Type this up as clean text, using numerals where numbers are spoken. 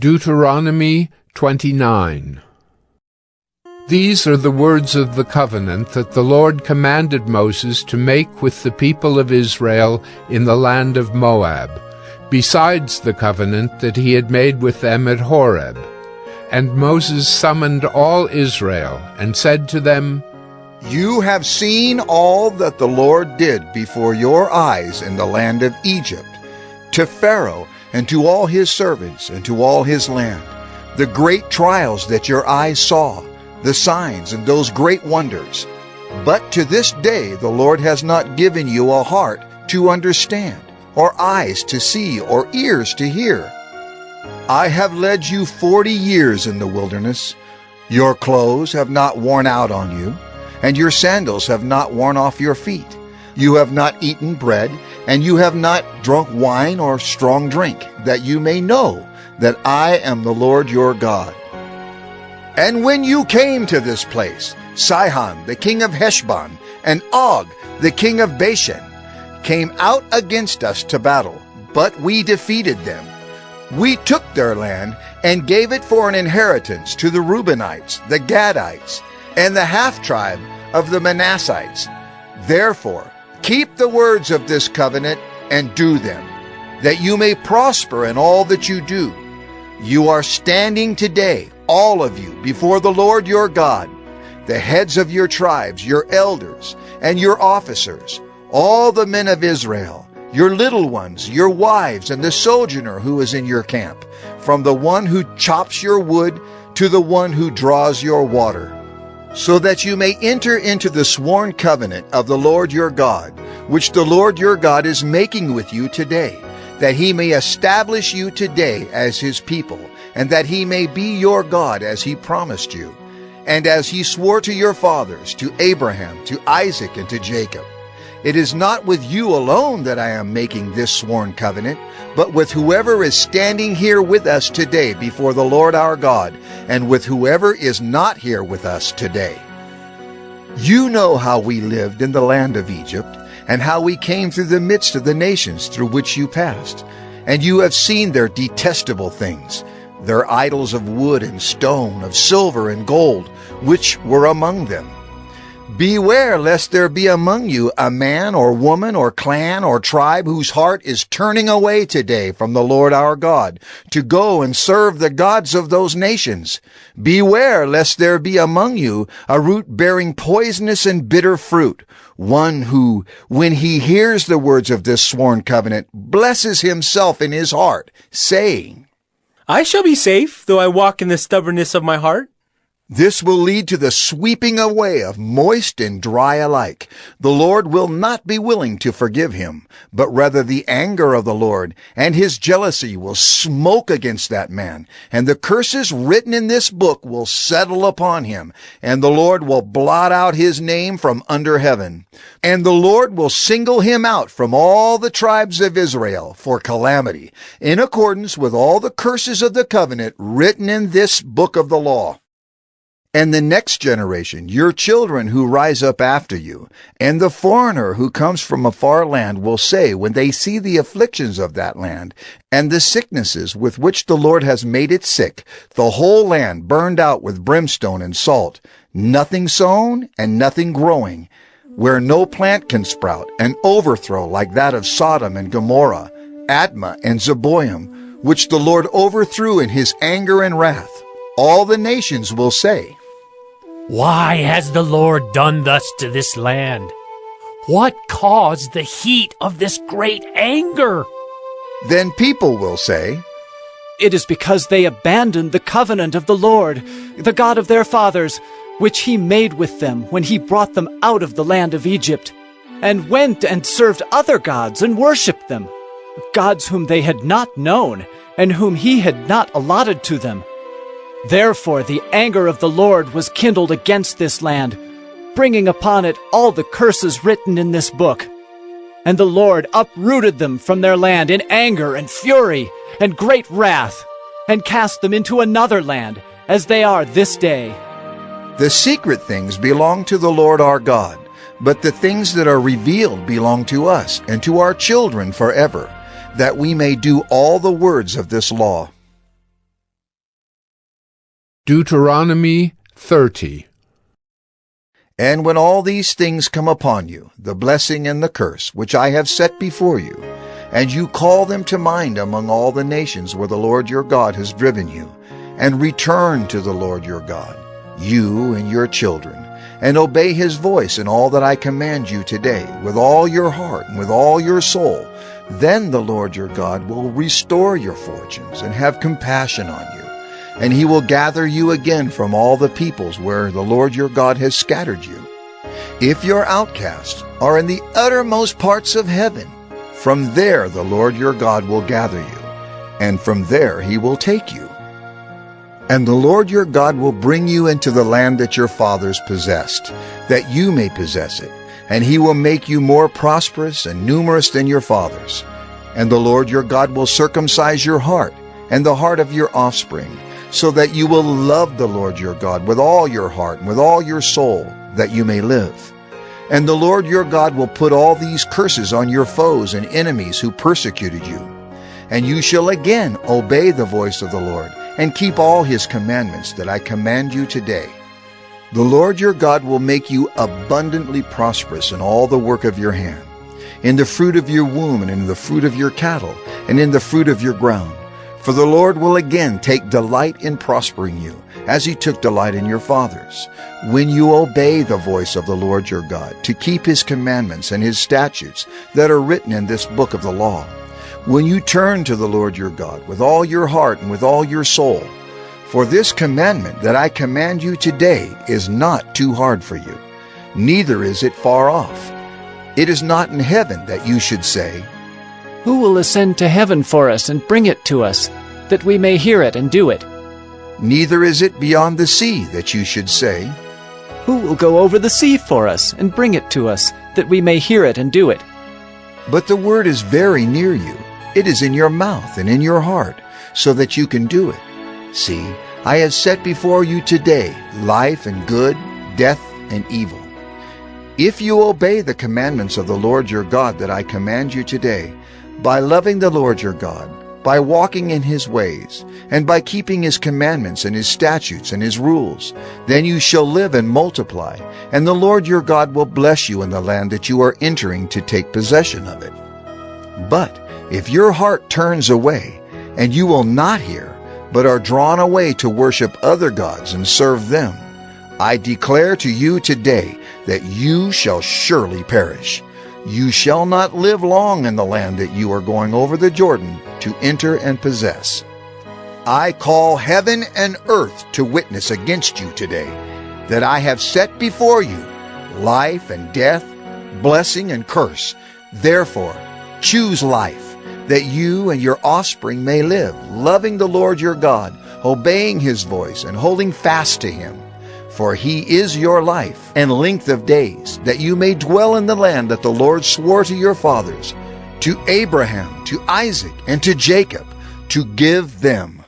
Deuteronomy 29. These are the words of the covenant that the Lord commanded Moses to make with the people of Israel in the land of Moab, besides the covenant that he had made with them at Horeb. And Moses summoned all Israel, and said to them, You have seen all that the Lord did before your eyes in the land of Egypt, to Pharaoh and to all his servants and to all his land, the great trials that your eyes saw, the signs and those great wonders. But to this day the Lord has not given you a heart to understand, or eyes to see, or ears to hear. I have led you 40 years in the wilderness. Your clothes have not worn out on you, and your sandals have not worn off your feet. You have not eaten bread, and you have not drunk wine or strong drink, that you may know that I am the Lord your God. And when you came to this place, Sihon the king of Heshbon and Og the king of Bashan came out against us to battle, but we defeated them. We took their land and gave it for an inheritance to the Reubenites, the Gadites, and the half-tribe of the Manassites. Therefore, keep the words of this covenant and do them, that you may prosper in all that you do. You are standing today, all of you, before the Lord your God, the heads of your tribes, your elders, and your officers, all the men of Israel, your little ones, your wives, and the sojourner who is in your camp, from the one who chops your wood to the one who draws your water, so that you may enter into the sworn covenant of the Lord your God, which the Lord your God is making with you today, that he may establish you today as his people, and that he may be your God as he promised you, and as he swore to your fathers, to Abraham, to Isaac, and to Jacob. It is not with you alone that I am making this sworn covenant, but with whoever is standing here with us today before the Lord our God, and with whoever is not here with us today. You know how we lived in the land of Egypt, and how we came through the midst of the nations through which you passed. And you have seen their detestable things, their idols of wood and stone, of silver and gold, which were among them. Beware lest there be among you a man or woman or clan or tribe whose heart is turning away today from the Lord our God, to go and serve the gods of those nations. Beware lest there be among you a root bearing poisonous and bitter fruit, one who, when he hears the words of this sworn covenant, blesses himself in his heart, saying, I shall be safe, though I walk in the stubbornness of my heart. This will lead to the sweeping away of moist and dry alike. The Lord will not be willing to forgive him, but rather the anger of the Lord and his jealousy will smoke against that man, and the curses written in this book will settle upon him, and the Lord will blot out his name from under heaven. And the Lord will single him out from all the tribes of Israel for calamity, in accordance with all the curses of the covenant written in this book of the law. And the next generation, your children who rise up after you, and the foreigner who comes from a far land will say, when they see the afflictions of that land, and the sicknesses with which the Lord has made it sick, the whole land burned out with brimstone and salt, nothing sown and nothing growing, where no plant can sprout, an overthrow like that of Sodom and Gomorrah, Admah and Zeboim, which the Lord overthrew in his anger and wrath. All the nations will say, Why has the Lord done thus to this land? What caused the heat of this great anger? Then people will say, It is because they abandoned the covenant of the Lord, the God of their fathers, which he made with them when he brought them out of the land of Egypt, and went and served other gods and worshipped them, gods whom they had not known, and whom he had not allotted to them. Therefore the anger of the Lord was kindled against this land, bringing upon it all the curses written in this book. And the Lord uprooted them from their land in anger and fury and great wrath, and cast them into another land, as they are this day. The secret things belong to the Lord our God, but the things that are revealed belong to us and to our children forever, that we may do all the words of this law. Deuteronomy 30. And when all these things come upon you, the blessing and the curse, which I have set before you, and you call them to mind among all the nations where the Lord your God has driven you, and return to the Lord your God, you and your children, and obey his voice in all that I command you today, with all your heart and with all your soul, then the Lord your God will restore your fortunes and have compassion on you. And he will gather you again from all the peoples where the Lord your God has scattered you. If your outcasts are in the uttermost parts of heaven, from there the Lord your God will gather you, and from there he will take you. And the Lord your God will bring you into the land that your fathers possessed, that you may possess it, and he will make you more prosperous and numerous than your fathers. And the Lord your God will circumcise your heart and the heart of your offspring, so that you will love the Lord your God with all your heart and with all your soul, that you may live. And the Lord your God will put all these curses on your foes and enemies who persecuted you. And you shall again obey the voice of the Lord, and keep all his commandments that I command you today. The Lord your God will make you abundantly prosperous in all the work of your hand, in the fruit of your womb, and in the fruit of your cattle, and in the fruit of your ground. For the Lord will again take delight in prospering you, as he took delight in your fathers, when you obey the voice of the Lord your God, to keep his commandments and his statutes that are written in this book of the law. When you turn to the Lord your God with all your heart and with all your soul. For this commandment that I command you today is not too hard for you, neither is it far off. It is not in heaven that you should say, Who will ascend to heaven for us and bring it to us, that we may hear it and do it? neither is it beyond the sea that you should say, Who will go over the sea for us and bring it to us, that we may hear it and do it? But the word is very near you. It is in your mouth and in your heart, so that you can do it. See, I have set before you today life and good, death and evil. If you obey the commandments of the Lord your God that I command you today, by loving the Lord your God, by walking in his ways, and by keeping his commandments and his statutes and his rules, then you shall live and multiply, and the Lord your God will bless you in the land that you are entering to take possession of it. But if your heart turns away, and you will not hear, but are drawn away to worship other gods and serve them, I declare to you today that you shall surely perish. You shall not live long in the land that you are going over the Jordan to enter and possess. I call heaven and earth to witness against you today, that I have set before you life and death, blessing and curse. Therefore, choose life, that you and your offspring may live, loving the Lord your God, obeying his voice, and holding fast to him. For he is your life and length of days, that you may dwell in the land that the Lord swore to your fathers, to Abraham, to Isaac, and to Jacob, to give them.